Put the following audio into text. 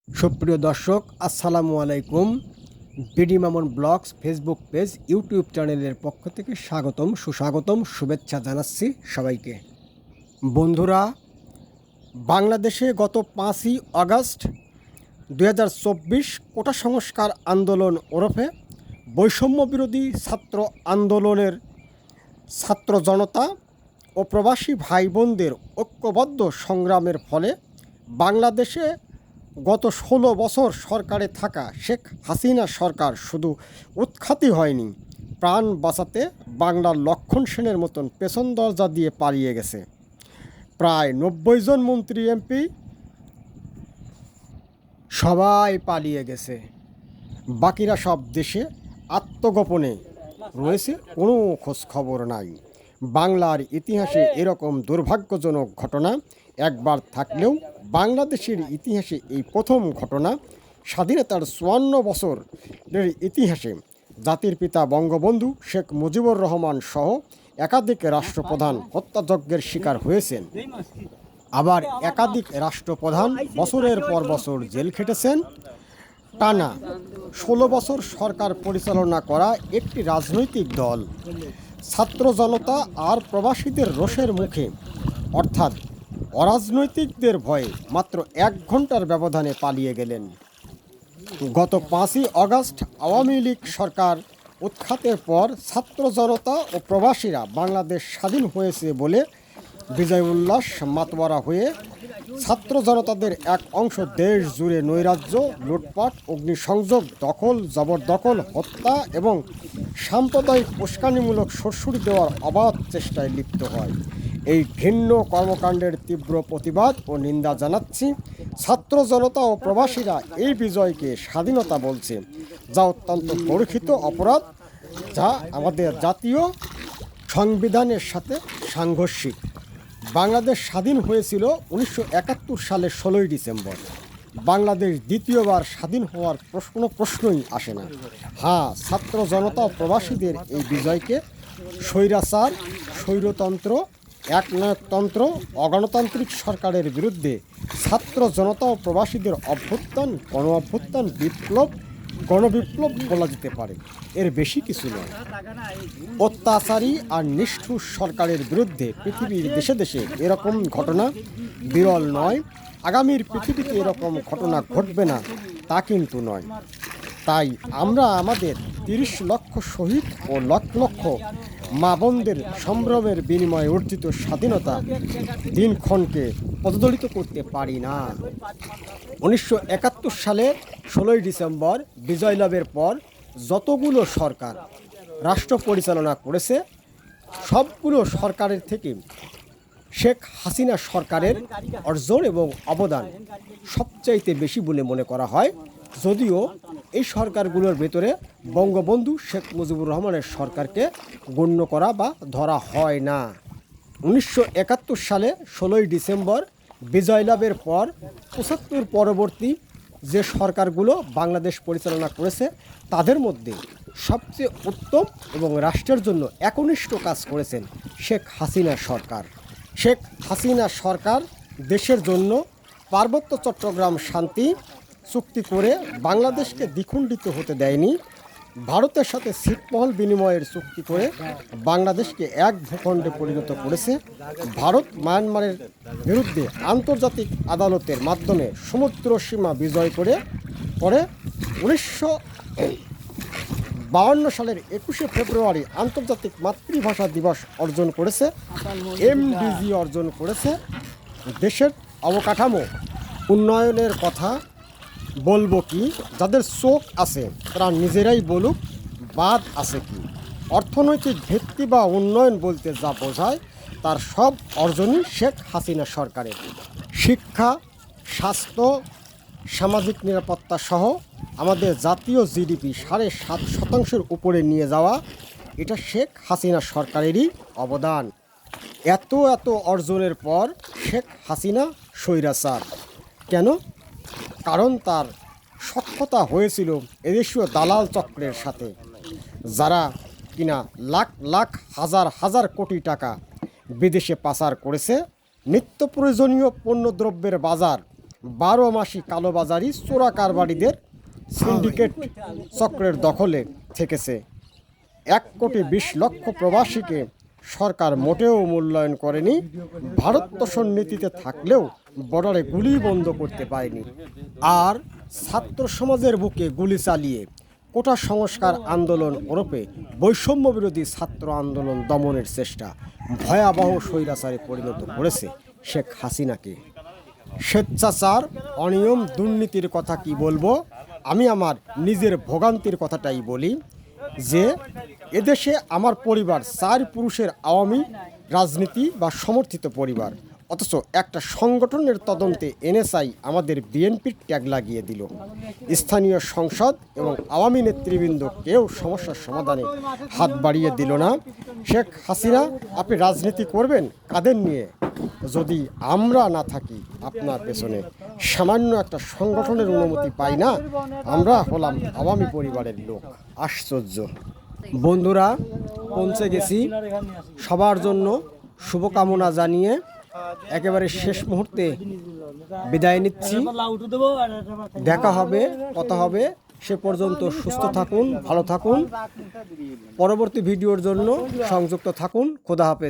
সুপ্রিয় দর্শক, আসসালামু আলাইকুম। BD Mamun blogs Facebook page, YouTube চ্যানেলের পক্ষ থেকে সুস্বাগতম, শুভেচ্ছা জানাচ্ছি সবাইকে। বন্ধুরা, বাংলাদেশে গত 5ই আগস্ট 2024 কোটা সংস্কার আন্দোলন ওরফে বৈষম্য বিরোধী ছাত্র আন্দোলনের ছাত্র জনতা ও প্রবাসী ভাই বোনদের ঐক্যবদ্ধ সংগ্রামের ফলে বাংলাদেশে গত 16 বছর সরকারে থাকা শেখ হাসিনা সরকার শুধু উৎখাতই হয়নি, প্রাণ বাঁচাতে বাংলার লক্ষণ সেনের মতন পেছন দরজা দিয়ে পালিয়ে গেছে। প্রায় 90 জন মন্ত্রী এমপি সবাই পালিয়ে গেছে। বাকিরা সব দেশে আত্মগোপনে রয়েছে, কোনো খোঁজ খবর নাই। বাংলার ইতিহাসে এরকম দুর্ভাগ্যজনক ঘটনা একবার থাকলেও বাংলাদেশের ইতিহাসে এই প্রথম ঘটনা। স্বাধীনতার 54 বছরের ইতিহাসে জাতির পিতা বঙ্গবন্ধু শেখ মুজিবুর রহমান সহ একাধিক রাষ্ট্রপ্রধান হত্যাযজ্ঞের শিকার হয়েছেন। আবার একাধিক রাষ্ট্রপ্রধান বছরের পর বছর জেল খেটেছেন। টানা 16 বছর সরকার পরিচালনা করা একটি রাজনৈতিক দল ছাত্র জনতা আর প্রবাসীদের রোষের মুখে, অর্থাৎ অরাজনৈতিকদের ভয়ে মাত্র 1 ঘন্টার ব্যবধানে পালিয়ে গেলেন। গত 5ই আগস্ট আওয়ামী লীগ সরকার উৎখাতের পর ছাত্র জনতা ও প্রবাসীরা বাংলাদেশ স্বাধীন হয়েছে বলে বিজয় উল্লাস মাতোয়ারা হয়ে ছাত্র জনতাদের এক অংশ দেশ জুড়ে নৈরাজ্য, লুটপাট, অগ্নিসংযোগ, দখল, জবরদখল, হত্যা এবং সাম্প্রদায়িক উস্কানিমূলক সুড়সুড়ি দেওয়ার অবাধ চেষ্টায় লিপ্ত হয়। এই ঘৃণ্য কর্মকাণ্ডের তীব্র প্রতিবাদ ও নিন্দা জানাচ্ছি। ছাত্র জনতা ও প্রবাসীরা এই বিজয়কে স্বাধীনতা বলছে, যা অত্যন্ত পরীক্ষিত অপরাধ, যা আমাদের জাতীয় সংবিধানের সাথে সাংঘর্ষিক। বাংলাদেশ স্বাধীন হয়েছিল 1971 সালের 16ই ডিসেম্বর। বাংলাদেশ দ্বিতীয়বার স্বাধীন হওয়ার প্রশ্নই আসে না। হ্যাঁ, ছাত্র জনতা ও প্রবাসীদের এই বিজয়কে স্বৈরাচার, স্বৈরতন্ত্র, একনায়কতন্ত্র, অগণতান্ত্রিক সরকারের বিরুদ্ধে ছাত্র জনতা ও প্রবাসীদের অভ্যুত্থান, গণ অভ্যুত্থান, বিপ্লব, গণবিপ্লব বলা যেতে পারে, এর বেশি কিছু নয়। অত্যাচারী আর নিষ্ঠুর সরকারের বিরুদ্ধে পৃথিবীর দেশে দেশে এরকম ঘটনা বিরল নয়। আগামীর পৃথিবীতে এরকম ঘটনা ঘটবে না তা কিন্তু নয়। তাই আমরা আমাদের 30 লক্ষ শহীদ ও লক্ষ লক্ষ মা বোনদের সম্ভ্রমের বিনিময়ে অর্জিত স্বাধীনতা দিনক্ষণকে পদদলিত করতে পারি না। 1971 সালের 16ই ডিসেম্বর বিজয় লাভের পর যতগুলো সরকার রাষ্ট্র পরিচালনা করেছে, সবগুলো সরকারের থেকে শেখ হাসিনা সরকারের অর্জন এবং অবদান সবচাইতে বেশি বলে মনে করা হয়। যদিও এই সরকারগুলোর ভেতরে বঙ্গবন্ধু শেখ মুজিবুর রহমানের সরকারকে গণ্য করা বা ধরা হয় না। 1971 সালে 16ই ডিসেম্বর বিজয় লাভের পর 75 পরবর্তী যে সরকারগুলো বাংলাদেশ পরিচালনা করেছে, তাদের মধ্যে সবচেয়ে উত্তম এবং রাষ্ট্রের জন্য একনিষ্ঠ কাজ করেছেন শেখ হাসিনা সরকার। শেখ হাসিনা সরকার দেশের জন্য পার্বত্য চট্টগ্রাম শান্তি চুক্তি করে বাংলাদেশকে দ্বিখণ্ডিত হতে দেয়নি। ভারতের সাথে ছিটমহল বিনিময়ের চুক্তি করে বাংলাদেশকে এক ভূখণ্ডে পরিণত করেছে। ভারত মায়ানমারের বিরুদ্ধে আন্তর্জাতিক আদালতের মাধ্যমে সমুদ্র সীমা বিজয় করে 1952 সালের 21শে ফেব্রুয়ারি আন্তর্জাতিক মাতৃভাষা দিবস অর্জন করেছে, এমডিজি অর্জন করেছে। দেশের অবকাঠামো উন্নয়নের কথা বলবো কি? যাদের চোখ আছে তারা নিজেরাই বলুক, বাদ আছে কি? অর্থনৈতিক ভিত্তি বা উন্নয়ন বলতে যা বোঝায় তার সব অর্জনই শেখ হাসিনা সরকারের। শিক্ষা, স্বাস্থ্য, সামাজিক নিরাপত্তা সহ আমাদের জাতীয় জিডিপি 7.5% উপরে নিয়ে যাওয়া, এটা শেখ হাসিনা সরকারেরই অবদান। এত অর্জনের পর শেখ হাসিনা স্বৈরাচার কেন? কারণ তার সখ্যতা হয়েছিল এদেশীয় দালাল চক্রের সাথে, যারা কিনা লাখ লাখ হাজার হাজার কোটি টাকা বিদেশে পাচার করেছে। নিত্য প্রয়োজনীয় পণ্যদ্রব্যের বাজার 12 মাসি কালোবাজারি চোরা কারবারিদের সিন্ডিকেট চক্রের দখলে থেকেছে। 1,20,00,000 প্রবাসীকে সরকার মোটেও মূল্যায়ন করেনি। ভারত তোষণ নীতিতে থাকলেও বর্ডারে গুলি বন্ধ করতে পারেনি। আর ছাত্র সমাজের বুকে গুলি চালিয়ে কোটা সংস্কার আন্দোলন ওরফে বৈষম্য বিরোধী ছাত্র আন্দোলন দমনের চেষ্টা ভয়াবহ স্বৈরাচারে পরিণত করেছে শেখ হাসিনাকে। স্বেচ্ছাচার, অনিয়ম, দুর্নীতির কথা কি বলবো, আমি আমার নিজের ভোগান্তির কথাটাই বলি যে এদেশে আমার পরিবার 4 পুরুষের আওয়ামী রাজনীতি বা সমর্থিত পরিবার, অথচ একটা সংগঠনের তদন্তে এনএসআই আমাদের বিএনপির ট্যাগ লাগিয়ে দিল। স্থানীয় সংসদ এবং আওয়ামী নেতৃবৃন্দ কেউ সমস্যার সমাধানে হাত বাড়িয়ে দিল না। শেখ হাসিনা, আপনি রাজনীতি করবেন কাদের নিয়ে যদি আমরা না থাকি আপনার পেছনে? সামান্য একটা সংগঠনের অনুমতি পাই না, আমরা হলাম আওয়ামী পরিবারের লোক। আশ্চর্য। বন্ধুরা, পৌঁছে গেছি। সবার জন্য শুভকামনা জানিয়ে একেবারে শেষ মুহূর্তে বিদায় নিচ্ছি। দেখা হবে, কথা হবে। সে পর্যন্ত সুস্থ থাকুন, ভালো থাকুন। পরবর্তী ভিডিওর জন্য সংযুক্ত থাকুন। খোদা হাফেজ।